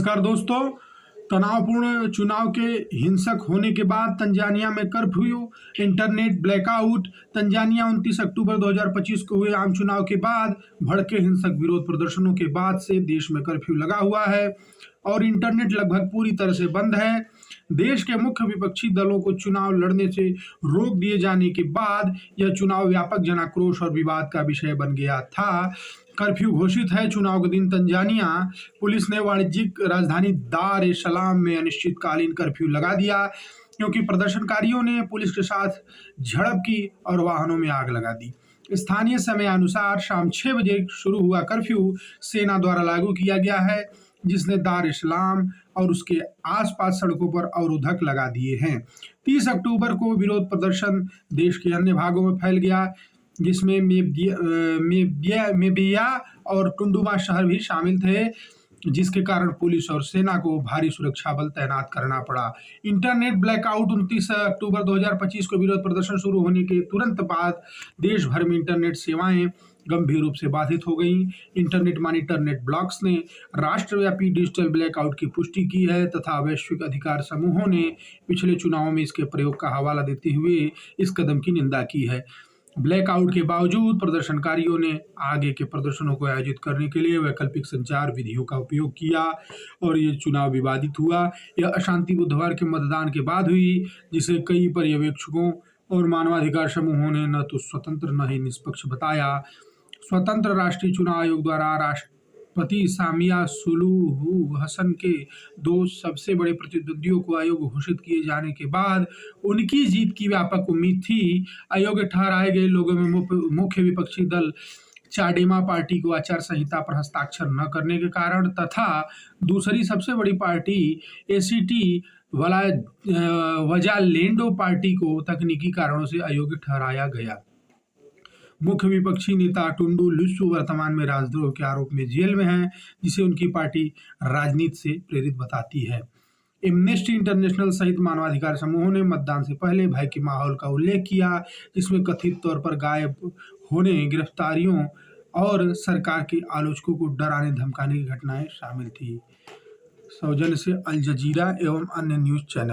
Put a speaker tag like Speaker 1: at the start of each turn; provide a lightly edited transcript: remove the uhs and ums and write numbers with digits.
Speaker 1: नमस्कार दोस्तों। तनावपूर्ण चुनाव के हिंसक होने के बाद तंजानिया में कर्फ्यू, इंटरनेट ब्लैकआउट। तंजानिया 29 अक्टूबर 2025 को हुए आम चुनाव के बाद भड़के हिंसक विरोध प्रदर्शनों के बाद से देश में कर्फ्यू लगा हुआ है और इंटरनेट लगभग पूरी तरह से बंद है। देश के मुख्य विपक्षी दलों को चुनाव लड़ने से रोक दिए जाने के बाद यह चुनाव व्यापक जनाक्रोश और विवाद का विषय बन गया था। कर्फ्यू घोषित है। चुनाव के दिन तंजानिया पुलिस ने वाणिज्यिक राजधानी दार ए सलाम में अनिश्चितकालीन कर्फ्यू लगा दिया क्योंकि प्रदर्शनकारियों ने पुलिस के साथ झड़प की और वाहनों में आग लगा दी। स्थानीय समय अनुसार शाम 6 बजे शुरू हुआ कर्फ्यू सेना द्वारा लागू किया गया है, जिसने दार ए सलाम और उसके आसपास सड़कों पर अवरोधक लगा दिए हैं। 30 अक्टूबर को विरोध प्रदर्शन देश के अन्य भागों में फैल गया, जिसमें मेबिया और टुंडुमा शहर भी शामिल थे, जिसके कारण पुलिस और सेना को भारी सुरक्षा बल तैनात करना पड़ा। इंटरनेट ब्लैकआउट 29 अक्टूबर 2025 को विरोध प्रदर्शन शुरू होने के तुरंत बाद देश भर में इंटरनेट सेवाएं गंभीर रूप से बाधित हो गईं। इंटरनेट मॉनिटर नेट ब्लॉक्स ने राष्ट्रव्यापी डिजिटल ब्लैकआउट की पुष्टि की है तथा वैश्विक अधिकार समूहों ने पिछले चुनावों में इसके प्रयोग का हवाला देते हुए इस कदम की निंदा की है। ब्लैकआउट के बावजूद प्रदर्शनकारियों ने आगे के प्रदर्शनों को आयोजित करने के लिए वैकल्पिक संचार विधियों का उपयोग किया और ये चुनाव विवादित हुआ। यह अशांति बुधवार के मतदान के बाद हुई, जिसे कई पर्यवेक्षकों और मानवाधिकार समूहों ने न तो स्वतंत्र न ही निष्पक्ष बताया। स्वतंत्र राष्ट्रीय चुनाव आयोग द्वारा राष्ट्रपति सामिया सुलूहू हसन के 2 सबसे बड़े प्रतिद्वंदियों को अयोग्य घोषित किए जाने के बाद उनकी जीत की व्यापक उम्मीद थी। अयोग्य ठहराए गए लोगों में मुख्य विपक्षी दल चाडेमा पार्टी को आचार संहिता पर हस्ताक्षर न करने के कारण तथा दूसरी सबसे बड़ी पार्टी एसीटी वजालेंडो पार्टी को तकनीकी कारणों से अयोग्य ठहराया गया। मुख्य विपक्षी नेता टुंडू लिस्सू वर्तमान में राजद्रोह के आरोप में जेल में हैं, जिसे उनकी पार्टी राजनीति से प्रेरित बताती है। एमनेस्टी इंटरनेशनल सहित मानवाधिकार समूहों ने मतदान से पहले भय के माहौल का उल्लेख किया, जिसमें कथित तौर पर गायब होने, गिरफ्तारियों और सरकार के आलोचकों को डराने धमकाने की घटनाएं शामिल थी। सौजन्य से अल जजीरा एवं अन्य न्यूज चैनल।